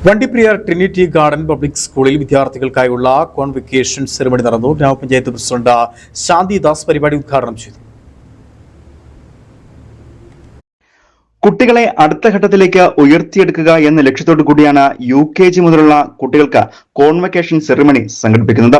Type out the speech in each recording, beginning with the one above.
Vandiperiyar Trinity garden public സ്കൂളിൽ വിദ്യാർത്ഥികൾക്കായുള്ള convocation ceremony നടന്നു. ഗ്രാമപഞ്ചായത്ത് പ്രസിഡന്റ് ശാന്തിദാസ് പരിപാടി ഉദ്ഘാടനം ചെയ്തു. കുട്ടികളെ അടുത്ത ഘട്ടത്തിലേക്ക് ഉയർത്തിയെടുക്കുക എന്ന ലക്ഷ്യത്തോടു കൂടിയാണ് UKG മുതലുള്ള കുട്ടികൾക്ക് കോൺവെക്കേഷൻ സെറിമണി സംഘടിപ്പിക്കുന്നത്.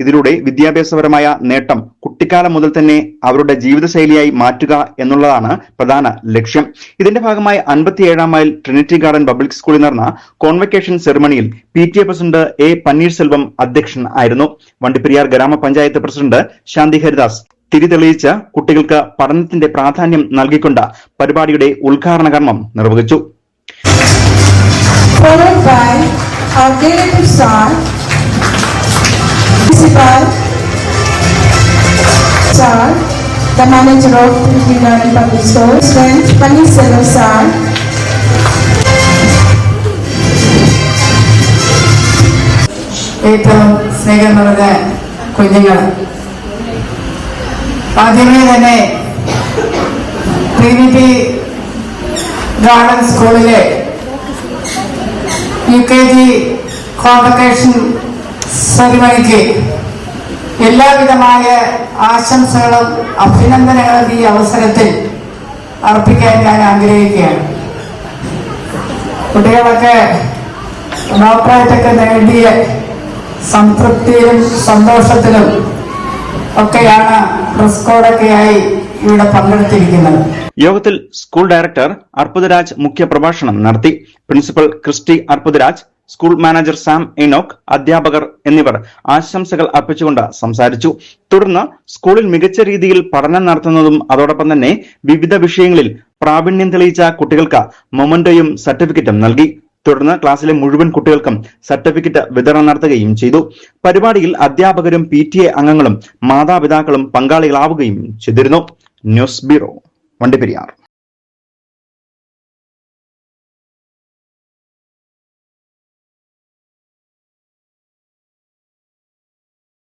ഇതിലൂടെ വിദ്യാഭ്യാസപരമായ നേട്ടം കുട്ടിക്കാലം മുതൽ തന്നെ അവരുടെ ജീവിതശൈലിയായി മാറ്റുക എന്നുള്ളതാണ് പ്രധാന ലക്ഷ്യം. ഇതിന്റെ ഭാഗമായി 57-ാം മൈൽ ട്രിനിറ്റി ഗാർഡൻ പബ്ലിക് സ്കൂളിൽ നടന്ന convocation സെറിമണിയിൽ PTA president A. Panneerselvam അധ്യക്ഷൻ ആയിരുന്നു. വണ്ടിപ്പെരിയാർ ഗ്രാമപഞ്ചായത്ത് പ്രസിഡന്റ് ശാന്തി ഹരിദാസ് തിരി തെളിയിച്ച് കുട്ടികൾക്ക് പഠനത്തിന്റെ പ്രാധാന്യം നൽകിക്കൊണ്ട് പരിപാടിയുടെ ഉദ്ഘാടന കർമ്മം നിർവഹിച്ചു. The manager of Trinity Garden Public School, Friend Pannirselvam sir. ഏറ്റവും സ്നേഹം നിറഞ്ഞ കുഞ്ഞുങ്ങൾ, ആദ്യമേ തന്നെ ട്രിനിറ്റി ഗാർഡൻ സ്കൂളിലെ UKG കോൺവെക്കേഷൻ സെറിമണിക്ക് എല്ലാവിധമായ ആശംസകളും അഭിനന്ദനങ്ങളും ഈ അവസരത്തിൽ അർപ്പിക്കാൻ ഞാൻ ആഗ്രഹിക്കുകയാണ്. കുട്ടികളൊക്കെ ഡോക്ടറേറ്റൊക്കെ നേടിയ സംതൃപ്തിയിലും സന്തോഷത്തിലും ഒക്കെയാണ് ഡ്രസ് കോഡൊക്കെയായി ഇവിടെ പങ്കെടുത്തിരിക്കുന്നത്. യോഗത്തിൽ സ്കൂൾ ഡയറക്ടർ അർപ്പുതരാജ് മുഖ്യപ്രഭാഷണം നടത്തി. Principal Christy Arputharaj, school manager Sam Enoch, അധ്യാപകർ എന്നിവർ ആശംസകൾ അർപ്പിച്ചുകൊണ്ട് സംസാരിച്ചു. തുടർന്ന് സ്കൂളിൽ മികച്ച രീതിയിൽ പഠനം നടത്തുന്നതും അതോടൊപ്പം തന്നെ വിവിധ വിഷയങ്ങളിൽ പ്രാവീണ്യം തെളിയിച്ച കുട്ടികൾക്ക് മൊമന്റോയും സർട്ടിഫിക്കറ്റും നൽകി. തുടർന്ന് ക്ലാസ്സിലെ മുഴുവൻ കുട്ടികൾക്കും സർട്ടിഫിക്കറ്റ് വിതരണം നടത്തുകയും ചെയ്തു. പരിപാടിയിൽ അധ്യാപകരും PTA അംഗങ്ങളും മാതാപിതാക്കളും പങ്കാളികളാവുകയും ചെയ്തിരുന്നു. News bureau, Vandiperiyar.